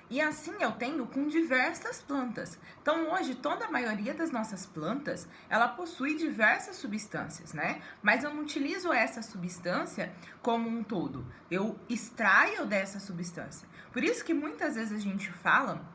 E assim eu tenho com diversas plantas. Então hoje toda a maioria das nossas plantas, ela possui diversas substâncias, né? Mas eu não utilizo essa substância como um todo. Eu extraio dessa substância. Por isso que muitas vezes a gente fala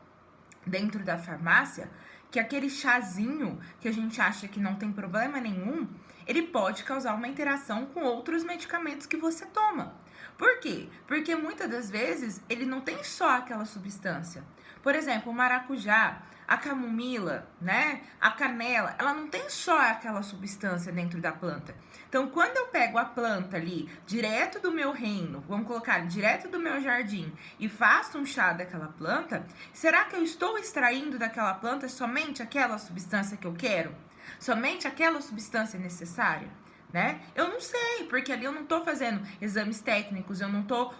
dentro da farmácia que aquele chazinho que a gente acha que não tem problema nenhum, ele pode causar uma interação com outros medicamentos que você toma. Por quê? Porque muitas das vezes ele não tem só aquela substância. Por exemplo, o maracujá, a camomila, né? A canela, ela não tem só aquela substância dentro da planta. Então, quando eu pego a planta ali, direto do meu reino, vamos colocar direto do meu jardim, e faço um chá daquela planta, será que eu estou extraindo daquela planta somente aquela substância que eu quero? Somente aquela substância necessária? Né? Eu não sei, porque ali eu não tô fazendo exames técnicos, eu não tô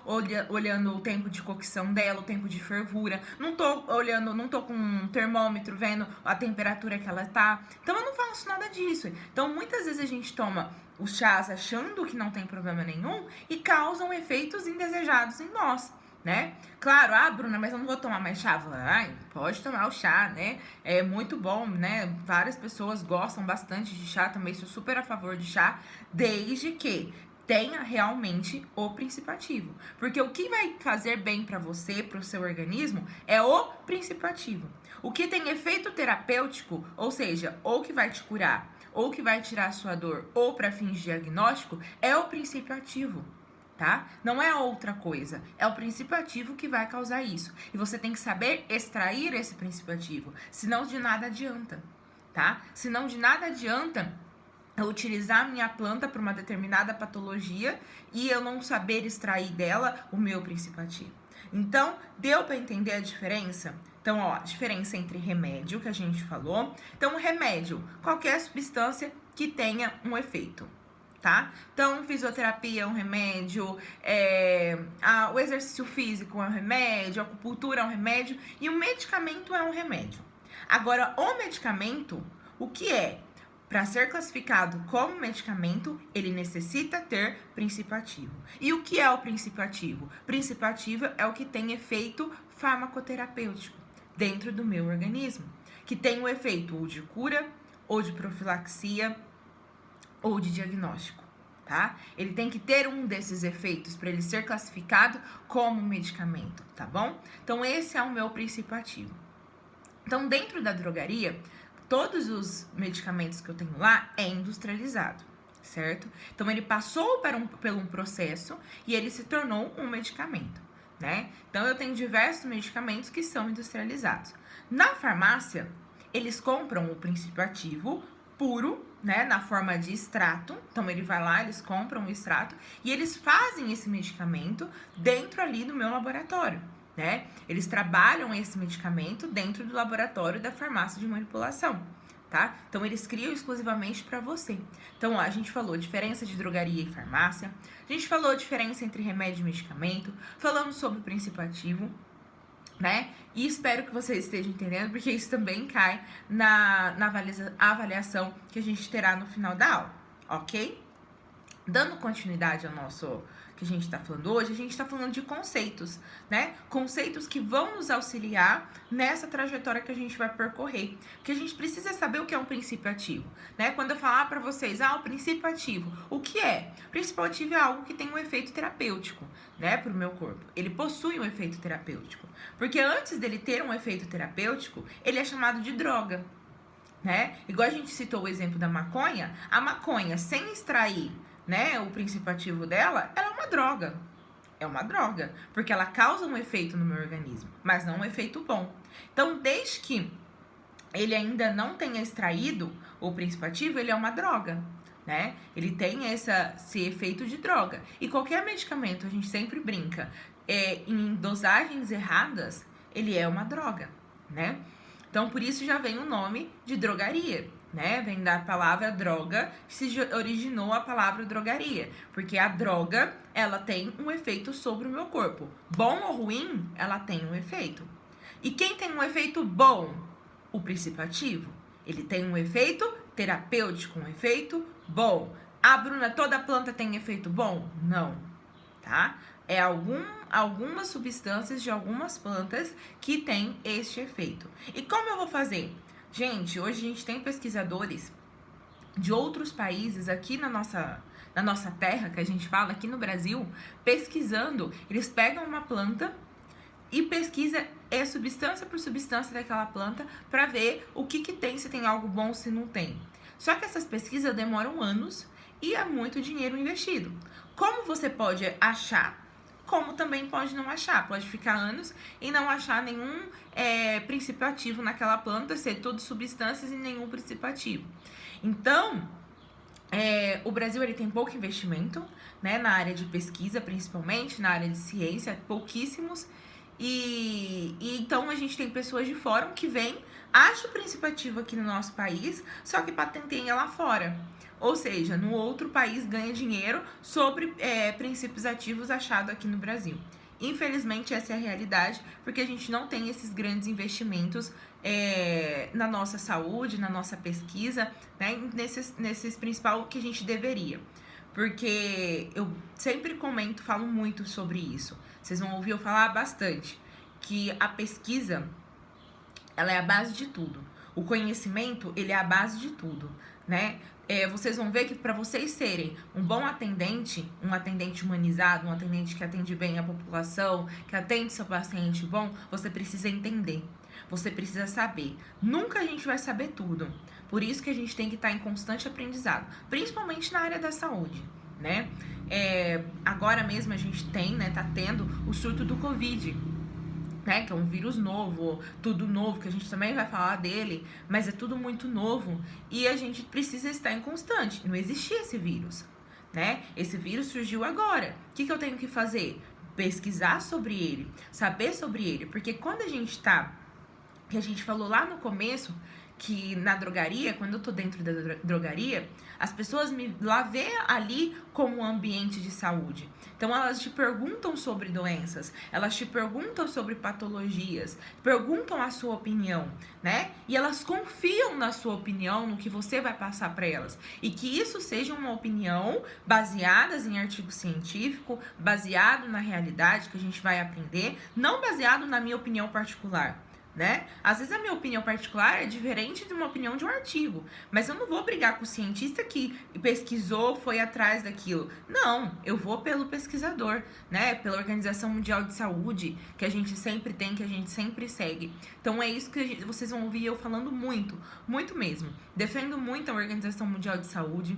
olhando o tempo de cocção dela, o tempo de fervura, não tô olhando, não tô com um termômetro vendo a temperatura que ela tá. Então eu não faço nada disso. Então muitas vezes a gente toma os chás achando que não tem problema nenhum e causam efeitos indesejados em nós. Né? Claro, Bruna, mas eu não vou tomar mais chá. Ai, pode tomar o chá, né? É muito bom, né? Várias pessoas gostam bastante de chá, também sou super a favor de chá, desde que tenha realmente o principativo. Porque o que vai fazer bem para você, para o seu organismo, é o principativo. O que tem efeito terapêutico, ou seja, ou que vai te curar, ou que vai tirar a sua dor, ou para fins de diagnóstico, é o princípio ativo. Tá? Não é outra coisa, é o princípio ativo que vai causar isso. E você tem que saber extrair esse princípio ativo, senão de nada adianta, tá? Senão de nada adianta eu utilizar a minha planta para uma determinada patologia e eu não saber extrair dela o meu princípio ativo. Então, deu para entender a diferença? Então, ó, a diferença entre remédio, que a gente falou. Então, remédio, qualquer substância que tenha um efeito. Tá? Então, fisioterapia é um remédio, o exercício físico é um remédio, a acupuntura é um remédio e o medicamento é um remédio. Agora, o medicamento, o que é? Para ser classificado como medicamento, ele necessita ter princípio ativo. E o que é o princípio ativo? Princípio ativo é o que tem efeito farmacoterapêutico dentro do meu organismo, que tem o efeito ou de cura, ou de profilaxia, ou de diagnóstico, tá? Ele tem que ter um desses efeitos para ele ser classificado como medicamento, tá bom? Então, esse é o meu princípio ativo. Então, dentro da drogaria, todos os medicamentos que eu tenho lá é industrializado, certo? Então, ele passou por um processo e ele se tornou um medicamento, né? Então, eu tenho diversos medicamentos que são industrializados. Na farmácia, eles compram o princípio ativo puro, né, na forma de extrato. Então, ele vai lá, eles compram o extrato e eles fazem esse medicamento dentro ali do meu laboratório, né? Eles trabalham esse medicamento dentro do laboratório da farmácia de manipulação, tá? Então, eles criam exclusivamente para você. Então, ó, a gente falou diferença de drogaria e farmácia, a gente falou diferença entre remédio e medicamento, falamos sobre o princípio ativo, né? E espero que vocês estejam entendendo, porque isso também cai na avaliação que a gente terá no final da aula, ok? Dando continuidade ao nosso que a gente tá falando hoje, a gente tá falando de conceitos, né? Conceitos que vão nos auxiliar nessa trajetória que a gente vai percorrer. Porque a gente precisa saber o que é um princípio ativo, né? Quando eu falar para vocês, o princípio ativo, o que é? O princípio ativo é algo que tem um efeito terapêutico, né, pro meu corpo. Ele possui um efeito terapêutico. Porque antes dele ter um efeito terapêutico, ele é chamado de droga, né? Igual a gente citou o exemplo da maconha, a maconha sem extrair, né, o princípio ativo dela, ela é uma droga. É uma droga, porque ela causa um efeito no meu organismo, mas não um efeito bom. Então, desde que ele ainda não tenha extraído o princípio ativo, ele é uma droga, né? Ele tem esse efeito de droga. E qualquer medicamento, a gente sempre brinca, em dosagens erradas, ele é uma droga, né? Então, por isso já vem o nome de drogaria, né? Vem da palavra droga, que se originou a palavra drogaria. Porque a droga, ela tem um efeito sobre o meu corpo. Bom ou ruim, ela tem um efeito. E quem tem um efeito bom? O princípio ativo. Ele tem um efeito terapêutico, um efeito bom. Bruna, toda planta tem efeito bom? Não, tá? É algumas substâncias de algumas plantas que têm este efeito. E como eu vou fazer? Gente, hoje a gente tem pesquisadores de outros países aqui na nossa terra, que a gente fala aqui no Brasil, pesquisando. Eles pegam uma planta e pesquisa substância por substância daquela planta para ver o que tem, se tem algo bom, se não tem. Só que essas pesquisas demoram anos e é muito dinheiro investido. Como você pode achar? Como também pode não achar. Pode ficar anos e não achar nenhum princípio ativo naquela planta, ser tudo substâncias e nenhum princípio ativo. Então, o Brasil ele tem pouco investimento, né, na área de pesquisa, principalmente, na área de ciência, pouquíssimos. E então a gente tem pessoas de fora que vêm, acham o princípio ativo aqui no nosso país, só que patenteia lá fora. Ou seja, no outro país ganha dinheiro sobre princípios ativos achados aqui no Brasil. Infelizmente, essa é a realidade, porque a gente não tem esses grandes investimentos na nossa saúde, na nossa pesquisa, né, nesses principal que a gente deveria. Porque eu sempre comento, falo muito sobre isso. Vocês vão ouvir eu falar bastante, que a pesquisa, ela é a base de tudo. O conhecimento, ele é a base de tudo, né? Vocês vão ver que para vocês serem um bom atendente, um atendente humanizado, um atendente que atende bem a população, que atende seu paciente bom, você precisa entender. Você precisa saber. Nunca a gente vai saber tudo. Por isso que a gente tem que estar em constante aprendizado, principalmente na área da saúde, né? Agora mesmo a gente tem, né, tá tendo o surto do Covid, né, que é um vírus novo, tudo novo, que a gente também vai falar dele, mas é tudo muito novo e a gente precisa estar em constante. Não existia esse vírus, né? Esse vírus surgiu agora. O que eu tenho que fazer? Pesquisar sobre ele, saber sobre ele, porque quando a gente que a gente falou lá no começo, que na drogaria, quando eu tô dentro da drogaria, as pessoas lá vê ali como um ambiente de saúde. Então elas te perguntam sobre doenças, elas te perguntam sobre patologias, perguntam a sua opinião, né? E elas confiam na sua opinião, no que você vai passar para elas. E que isso seja uma opinião baseada em artigo científico, baseado na realidade que a gente vai aprender, não baseado na minha opinião particular, né? Às vezes a minha opinião particular é diferente de uma opinião de um artigo, mas eu não vou brigar com o cientista que pesquisou, foi atrás daquilo. Não, eu vou pelo pesquisador, né? Pela Organização Mundial de Saúde, que a gente sempre tem, que a gente sempre segue. Então é isso que vocês vão ouvir eu falando muito, muito mesmo. Defendo muito a Organização Mundial de Saúde.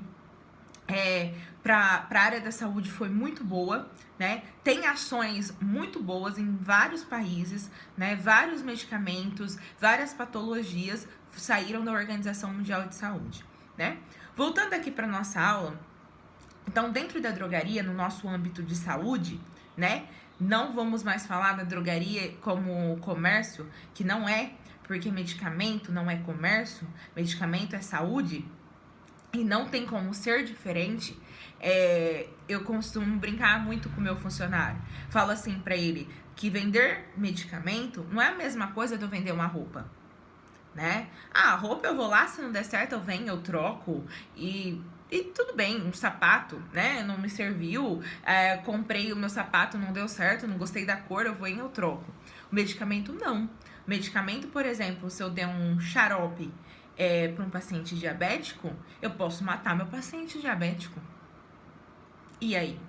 Para a área da saúde foi muito boa, né? Tem ações muito boas em vários países, né? Vários medicamentos, várias patologias saíram da Organização Mundial de Saúde, né? Voltando aqui para nossa aula, então dentro da drogaria, no nosso âmbito de saúde, né? Não vamos mais falar da drogaria como comércio, que não é, porque medicamento não é comércio, medicamento é saúde. E não tem como ser diferente. Eu costumo brincar muito com o meu funcionário. Falo assim pra ele, que vender medicamento não é a mesma coisa de eu vender uma roupa, né? A roupa eu vou lá, se não der certo eu venho, eu troco e tudo bem, um sapato, né, não me serviu, comprei o meu sapato, não deu certo, não gostei da cor, eu vou e eu troco. O medicamento não. O medicamento, por exemplo, se eu der um xarope para um paciente diabético, eu posso matar meu paciente diabético. E aí?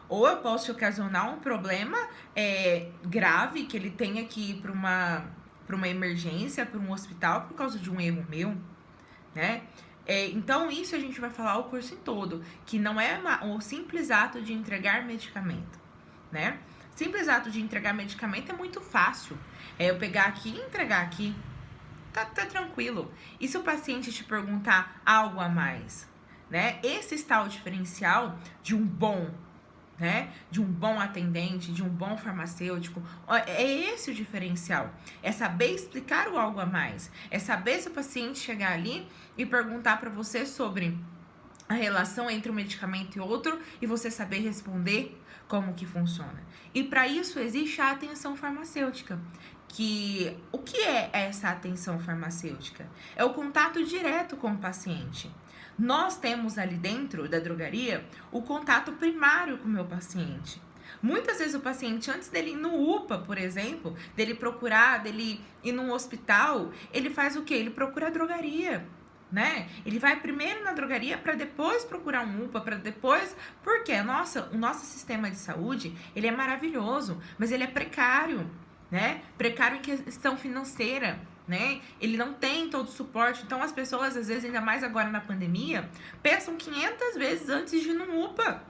Ou eu posso ocasionar um problema grave, que ele tenha que ir para uma emergência, para um hospital, por causa de um erro meu, né? Então, isso a gente vai falar o curso em todo, que não é o simples ato de entregar medicamento, né? Simples ato de entregar medicamento é muito fácil. Eu pegar aqui e entregar aqui. Tá tranquilo. E se o paciente te perguntar algo a mais, né? Esse está o diferencial de um bom, né? De um bom atendente, de um bom farmacêutico. É esse o diferencial. É saber explicar o algo a mais. É saber se o paciente chegar ali e perguntar para você sobre a relação entre um medicamento e outro e você saber responder como que funciona. E para isso existe a atenção farmacêutica. O que é essa atenção farmacêutica? É o contato direto com o paciente. Nós temos ali dentro da drogaria o contato primário com o meu paciente. Muitas vezes o paciente, antes dele ir no UPA, por exemplo, dele procurar, dele ir num hospital, ele faz o quê? Ele procura a drogaria, né? Ele vai primeiro na drogaria para depois procurar um UPA, para depois... Porque o nosso sistema de saúde, ele é maravilhoso, mas ele é precário, né? Precário em questão financeira, né? Ele não tem todo o suporte. Então as pessoas, às vezes, ainda mais agora na pandemia, pensam 500 vezes antes de ir no UPA,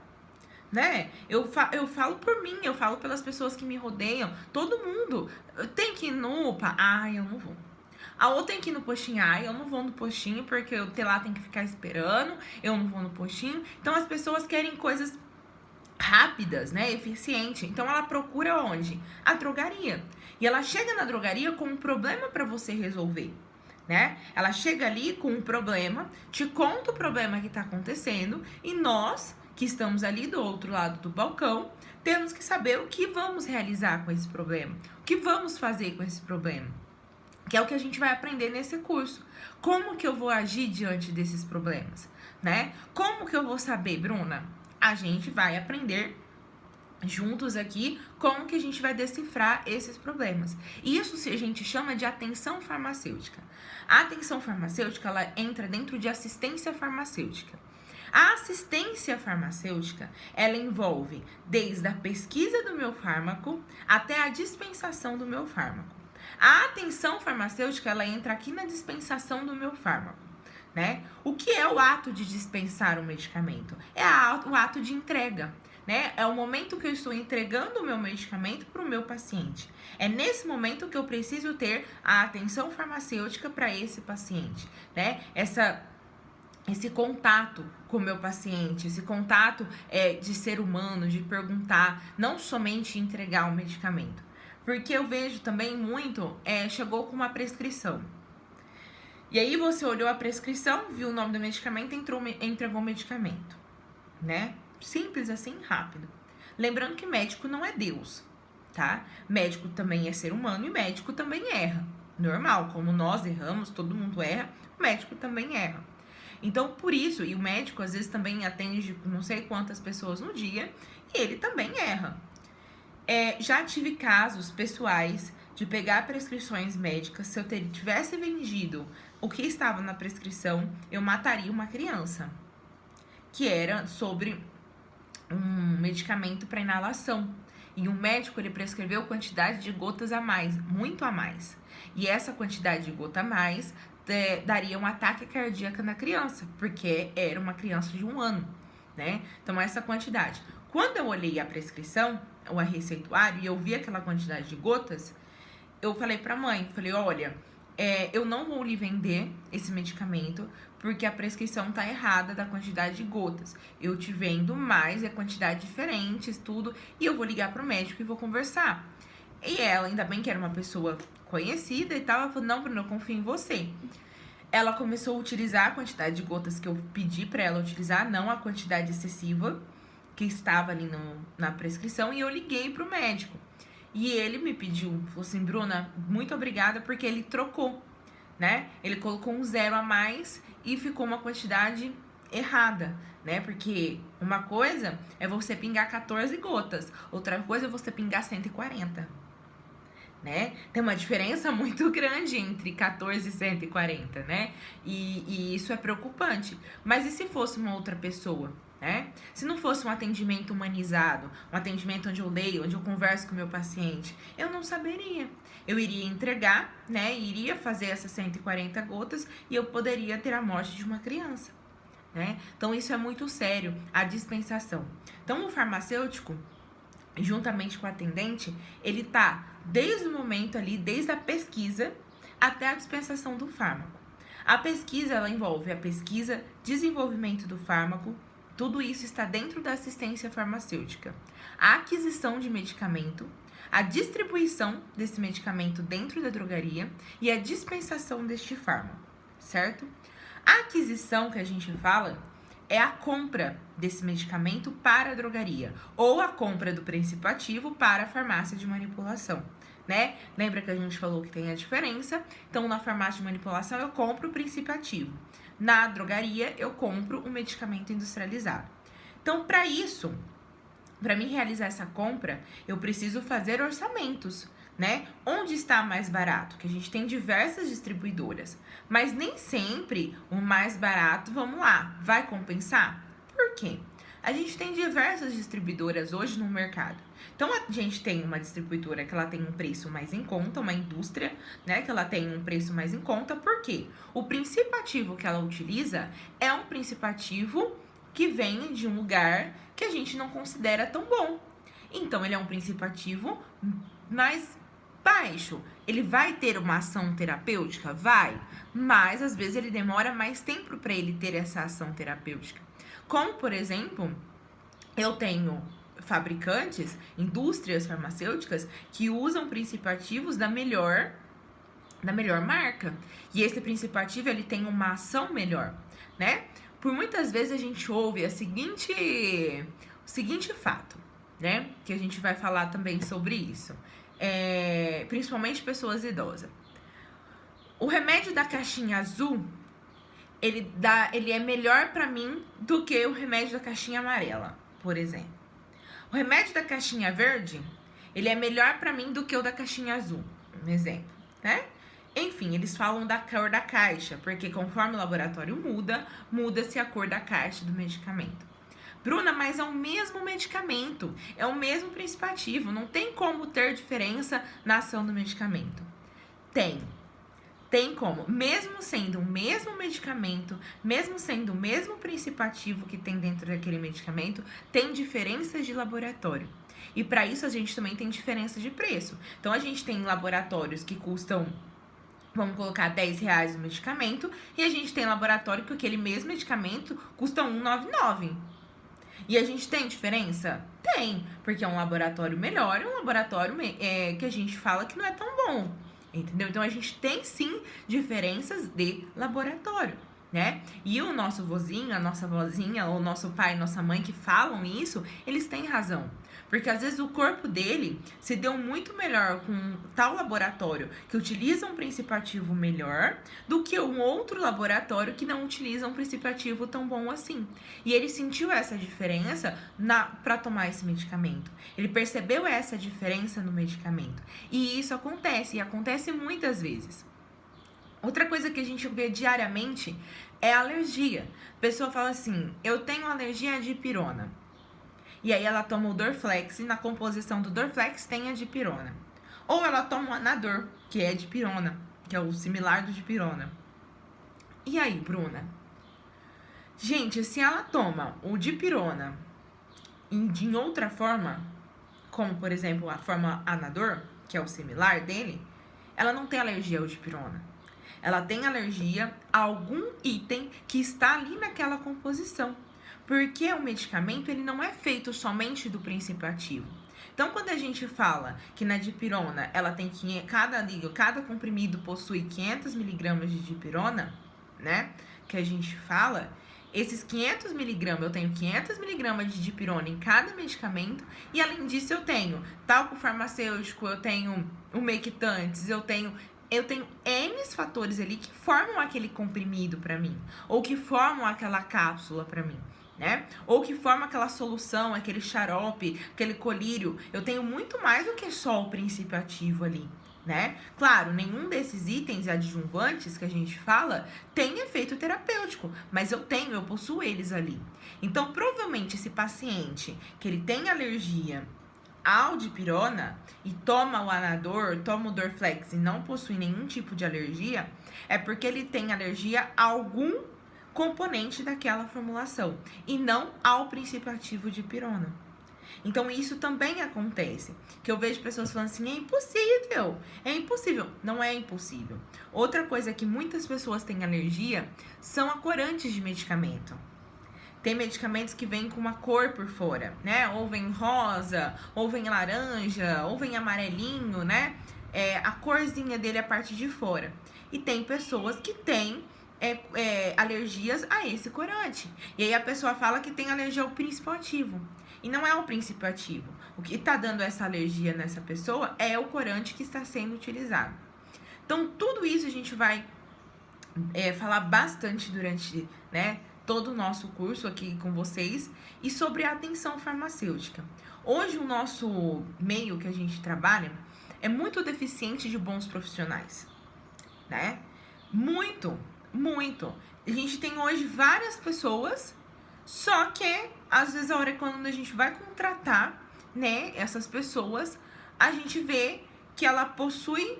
né? Eu falo por mim, eu falo pelas pessoas que me rodeiam. Todo mundo tem que ir no UPA. Eu não vou. A outra tem que ir no postinho. Eu não vou no postinho porque eu lá tem que ficar esperando. Eu não vou no postinho. Então as pessoas querem coisas rápidas, né? Eficiente. Então ela procura onde? A drogaria. E ela chega na drogaria com um problema para você resolver, né? Ela chega ali com um problema, te conta o problema que tá acontecendo e nós, que estamos ali do outro lado do balcão, temos que saber o que vamos realizar com esse problema, o que vamos fazer com esse problema, que é o que a gente vai aprender nesse curso. Como que eu vou agir diante desses problemas, né? Como que eu vou saber, Bruna? A gente vai aprender juntos aqui como que a gente vai decifrar esses problemas. Isso a gente chama de atenção farmacêutica. A atenção farmacêutica, ela entra dentro de assistência farmacêutica. A assistência farmacêutica, ela envolve desde a pesquisa do meu fármaco até a dispensação do meu fármaco. A atenção farmacêutica, ela entra aqui na dispensação do meu fármaco, né? O que é o ato de dispensar o medicamento? É o ato de entrega, né? É o momento que eu estou entregando o meu medicamento para o meu paciente. É nesse momento que eu preciso ter a atenção farmacêutica para esse paciente, né? Esse contato com o meu paciente, esse contato de ser humano, de perguntar, não somente entregar o medicamento. Porque eu vejo também muito, chegou com uma prescrição. E aí você olhou a prescrição, viu o nome do medicamento, entregou o medicamento, né? Simples assim, rápido. Lembrando que médico não é Deus, tá? Médico também é ser humano e médico também erra. Normal, como nós erramos, todo mundo erra, o médico também erra. Então, por isso, e o médico às vezes também atende não sei quantas pessoas no dia, e ele também erra. Já tive casos pessoais de pegar prescrições médicas, se eu tivesse vendido o que estava na prescrição, eu mataria uma criança, que era sobre um medicamento para inalação. E o médico, ele prescreveu quantidade de gotas a mais, muito a mais. E essa quantidade de gota a mais daria um ataque cardíaco na criança, porque era uma criança de 1 ano, né? Então, essa quantidade. Quando eu olhei a prescrição, ou a receituário, e eu vi aquela quantidade de gotas, eu falei pra mãe, olha, eu não vou lhe vender esse medicamento, porque a prescrição tá errada da quantidade de gotas. Eu te vendo mais, é quantidade diferente, tudo, e eu vou ligar pro médico e vou conversar. E ela, ainda bem que era uma pessoa conhecida e tal, ela falou, não, Bruno, eu confio em você. Ela começou a utilizar a quantidade de gotas que eu pedi pra ela utilizar, não a quantidade excessiva que estava ali na prescrição, e eu liguei pro médico. E ele me pediu, falou assim, Bruna, muito obrigada, porque ele trocou, né? Ele colocou um 0 a mais e ficou uma quantidade errada, né? Porque uma coisa é você pingar 14 gotas, outra coisa é você pingar 140, né? Tem uma diferença muito grande entre 14 e 140, né? E isso é preocupante. Mas e se fosse uma outra pessoa, né? Se não fosse um atendimento humanizado, um atendimento onde eu leio, onde eu converso com o meu paciente, eu não saberia. Eu iria entregar, né? Iria fazer essas 140 gotas e eu poderia ter a morte de uma criança, né? Então, isso é muito sério, a dispensação. Então, o farmacêutico, juntamente com o atendente, ele tá desde o momento ali, desde a pesquisa até a dispensação do fármaco. A pesquisa, ela envolve a pesquisa, desenvolvimento do fármaco, tudo isso está dentro da assistência farmacêutica. A aquisição de medicamento, a distribuição desse medicamento dentro da drogaria e a dispensação deste fármaco, certo? A aquisição que a gente fala é a compra desse medicamento para a drogaria ou a compra do princípio ativo para a farmácia de manipulação, né? Lembra que a gente falou que tem a diferença? Então, na farmácia de manipulação, eu compro o princípio ativo. Na drogaria, eu compro o medicamento industrializado. Então, para isso, Para mim realizar essa compra, eu preciso fazer orçamentos, né? Onde está mais barato? Que a gente tem diversas distribuidoras, mas nem sempre o mais barato, vamos lá, vai compensar? Por quê? A gente tem diversas distribuidoras hoje no mercado. Então a gente tem uma distribuidora que ela tem um preço mais em conta, uma indústria, né, que ela tem um preço mais em conta, por quê? O princípio ativo que ela utiliza é um princípio ativo que vem de um lugar que a gente não considera tão bom. Então, ele é um princípio ativo mais baixo. Ele vai ter uma ação terapêutica? Vai. Mas, às vezes, ele demora mais tempo para ele ter essa ação terapêutica. Como, por exemplo, eu tenho fabricantes, indústrias farmacêuticas que usam princípios ativos da melhor marca. E esse princípio ativo, ele tem uma ação melhor, né? Por muitas vezes a gente ouve o seguinte fato, né? Que a gente vai falar também sobre isso. Principalmente pessoas idosas. O remédio da caixinha azul, ele é melhor pra mim do que o remédio da caixinha amarela, por exemplo. O remédio da caixinha verde, ele é melhor pra mim do que o da caixinha azul, um exemplo, né? Enfim, eles falam da cor da caixa, porque conforme o laboratório muda-se a cor da caixa do medicamento. Bruna, mas é o mesmo medicamento, é o mesmo princípio ativo, não tem como ter diferença na ação do medicamento. Tem como, mesmo sendo o mesmo medicamento, mesmo sendo o mesmo princípio ativo que tem dentro daquele medicamento, tem diferenças de laboratório. E para isso a gente também tem diferença de preço. Então a gente tem laboratórios que custam, vamos colocar R$10 o medicamento, e a gente tem laboratório que aquele mesmo medicamento custa R$1,99. E a gente tem diferença? Tem, porque é um laboratório melhor e um laboratório que a gente fala que não é tão bom, entendeu? Então a gente tem sim diferenças de laboratório, né? E o nosso vozinho, a nossa vozinha, ou nosso pai e nossa mãe que falam isso, eles têm razão. Porque às vezes o corpo dele se deu muito melhor com tal laboratório que utiliza um princípio ativo melhor do que um outro laboratório que não utiliza um princípio ativo tão bom assim. E ele sentiu essa diferença para tomar esse medicamento. Ele percebeu essa diferença no medicamento. E isso acontece, e acontece muitas vezes. Outra coisa que a gente vê diariamente é a alergia. A pessoa fala assim, eu tenho alergia à dipirona. E aí ela toma o Dorflex e na composição do Dorflex tem a dipirona. Ou ela toma o Anador, que é dipirona, que é o similar do dipirona. E aí, Bruna? Gente, se ela toma o dipirona em outra forma, como por exemplo a forma Anador, que é o similar dele, ela não tem alergia ao dipirona. Ela tem alergia a algum item que está ali naquela composição. Porque o medicamento, ele não é feito somente do princípio ativo. Então, quando a gente fala que na dipirona, ela tem cada comprimido possui 500 miligramas de dipirona, né? Que a gente fala, esses 500 miligramas, eu tenho 500 miligramas de dipirona em cada medicamento. E além disso, eu tenho talco farmacêutico, eu tenho umectantes, eu tenho N fatores ali que formam aquele comprimido para mim. Ou que formam aquela cápsula para mim. Né? Ou que forma aquela solução, aquele xarope, aquele colírio. Eu tenho muito mais do que só o princípio ativo ali, né? Claro, nenhum desses itens adjuvantes que a gente fala tem efeito terapêutico, mas eu possuo eles ali. Então, provavelmente esse paciente que ele tem alergia ao dipirona e toma o Anador, toma o Dorflex e não possui nenhum tipo de alergia, é porque ele tem alergia a algum componente daquela formulação e não ao princípio ativo de dipirona. Então isso também acontece, que eu vejo pessoas falando assim, é impossível, não é impossível. Outra coisa que muitas pessoas têm alergia são a corantes de medicamento. Tem medicamentos que vêm com uma cor por fora, né? Ou vem rosa, ou vem laranja, ou vem amarelinho, né? A corzinha dele é a parte de fora. E tem pessoas que têm alergias a esse corante. E aí a pessoa fala que tem alergia ao princípio ativo. E não é o princípio ativo. O que está dando essa alergia nessa pessoa é o corante que está sendo utilizado. Então, tudo isso a gente vai falar bastante durante, né, todo o nosso curso aqui com vocês e sobre a atenção farmacêutica. Hoje o nosso meio que a gente trabalha é muito deficiente de bons profissionais, né? Muito, muito. A gente tem hoje várias pessoas, só que às vezes a hora quando a gente vai contratar, né, essas pessoas, a gente vê que ela possui,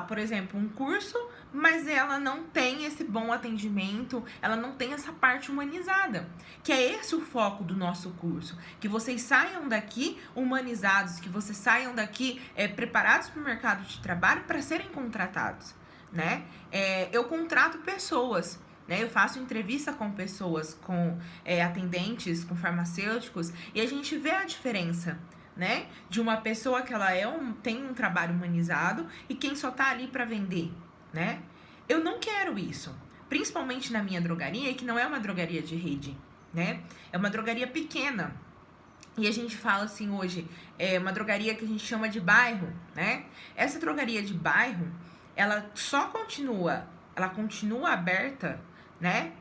por exemplo, um curso, mas ela não tem esse bom atendimento, ela não tem essa parte humanizada, que é esse o foco do nosso curso, que vocês saiam daqui humanizados, que vocês saiam daqui preparados para o mercado de trabalho para serem contratados, né? Eu contrato pessoas, né? Eu faço entrevista com pessoas, com atendentes, com farmacêuticos, e a gente vê a diferença, né? De uma pessoa que ela tem um trabalho humanizado e quem só tá ali para vender, né? Eu não quero isso, principalmente na minha drogaria, que não é uma drogaria de rede, né? É uma drogaria pequena. E a gente fala assim hoje, é uma drogaria que a gente chama de bairro, né? Essa drogaria de bairro, ela continua aberta, né?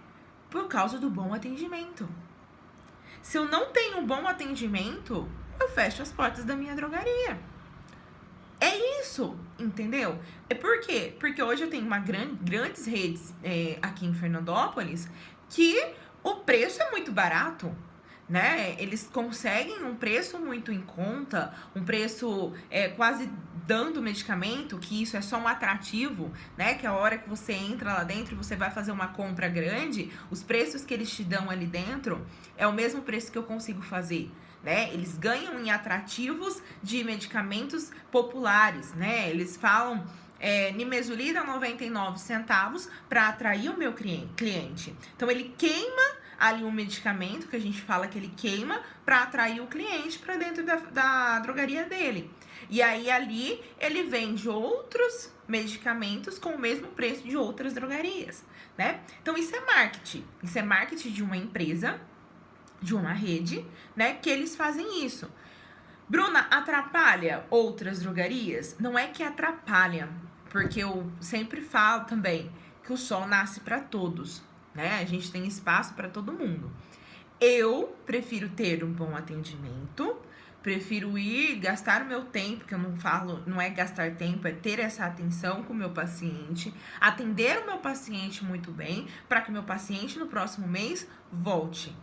Por causa do bom atendimento. Se eu não tenho um bom atendimento, eu fecho as portas da minha drogaria. É isso, entendeu? Por quê? Porque hoje eu tenho grandes redes aqui em Fernandópolis que o preço é muito barato, né? Eles conseguem um preço muito em conta, um preço quase dando medicamento, que isso é só um atrativo, né? Que a hora que você entra lá dentro e você vai fazer uma compra grande, os preços que eles te dão ali dentro é o mesmo preço que eu consigo fazer, né? Eles ganham em atrativos de medicamentos populares, né? Eles falam nimesulida 99 centavos para atrair o meu cliente. Então ele queima ali um medicamento que a gente fala que ele queima para atrair o cliente para dentro da drogaria dele. E aí ali ele vende outros medicamentos com o mesmo preço de outras drogarias, né? Então isso é marketing. Isso é marketing de uma empresa, de uma rede, né, que eles fazem isso. Bruna, atrapalha outras drogarias? Não é que atrapalha, porque eu sempre falo também que o sol nasce para todos, né? A gente tem espaço para todo mundo. Eu prefiro ter um bom atendimento, prefiro gastar o meu tempo, que eu não falo, não é gastar tempo, é ter essa atenção com o meu paciente, atender o meu paciente muito bem, para que o meu paciente no próximo mês volte,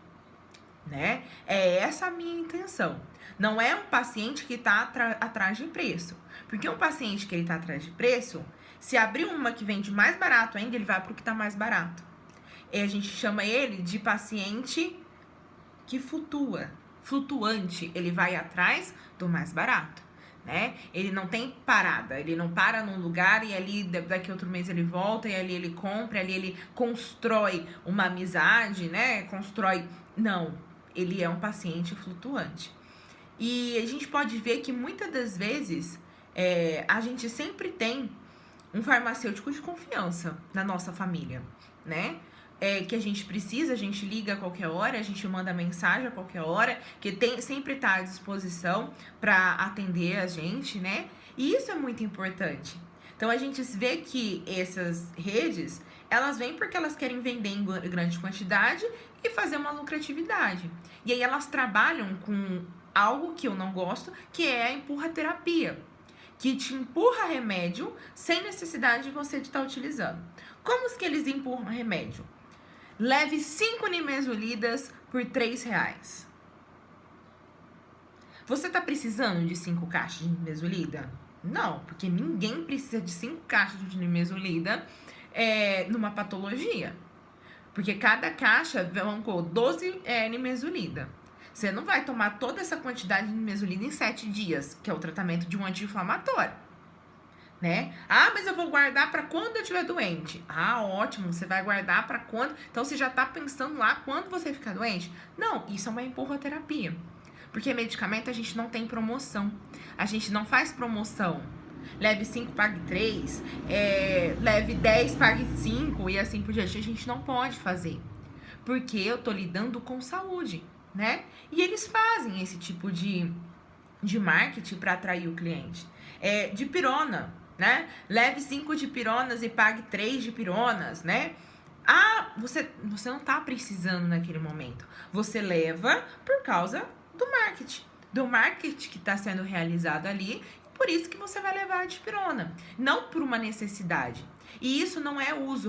né? É essa a minha intenção. Não é um paciente que tá atrás de preço. Porque um paciente que ele tá atrás de preço, se abrir uma que vende mais barato ainda, ele vai pro que tá mais barato. E a gente chama ele de paciente que flutuante. Ele vai atrás do mais barato, né? Ele não tem parada, ele não para num lugar e ali daqui a outro mês ele volta e ali ele compra, ali ele constrói uma amizade, né? Não, ele é um paciente flutuante. E a gente pode ver que muitas das vezes a gente sempre tem um farmacêutico de confiança na nossa família, né? Que a gente precisa, a gente liga a qualquer hora, a gente manda mensagem a qualquer hora, que sempre tá à disposição para atender a gente, né? E isso é muito importante. Então a gente vê que essas redes, elas vêm porque elas querem vender em grande quantidade e fazer uma lucratividade. E aí elas trabalham com algo que eu não gosto, que é a empurra-terapia, que te empurra remédio sem necessidade de você estar utilizando. Como que eles empurram remédio? Leve 5 nimesulidas por R$3. Você tá precisando de 5 caixas de nimesulida? Não, porque ninguém precisa de 5 caixas de nimesulida numa patologia. Porque cada caixa vão com 12 nimesulida. Você não vai tomar toda essa quantidade de nimesulida em 7 dias, que é o tratamento de um anti-inflamatório, né? Ah, mas eu vou guardar para quando eu estiver doente. Ah, ótimo, você vai guardar para quando... Então, você já tá pensando lá quando você ficar doente? Não, isso é uma empurroterapia. Porque medicamento a gente não tem promoção. A gente não faz promoção. Leve 5, pague 3. Leve 10, pague 5 e assim por diante. A gente não pode fazer. Porque eu tô lidando com saúde, né? E eles fazem esse tipo de marketing para atrair o cliente. Dipirona, né? Leve 5 dipironas e pague 3 dipironas, né? você não tá precisando naquele momento. Você leva por causa do marketing. Do marketing que está sendo realizado ali, por isso que você vai levar a dipirona. Não por uma necessidade. E isso não é uso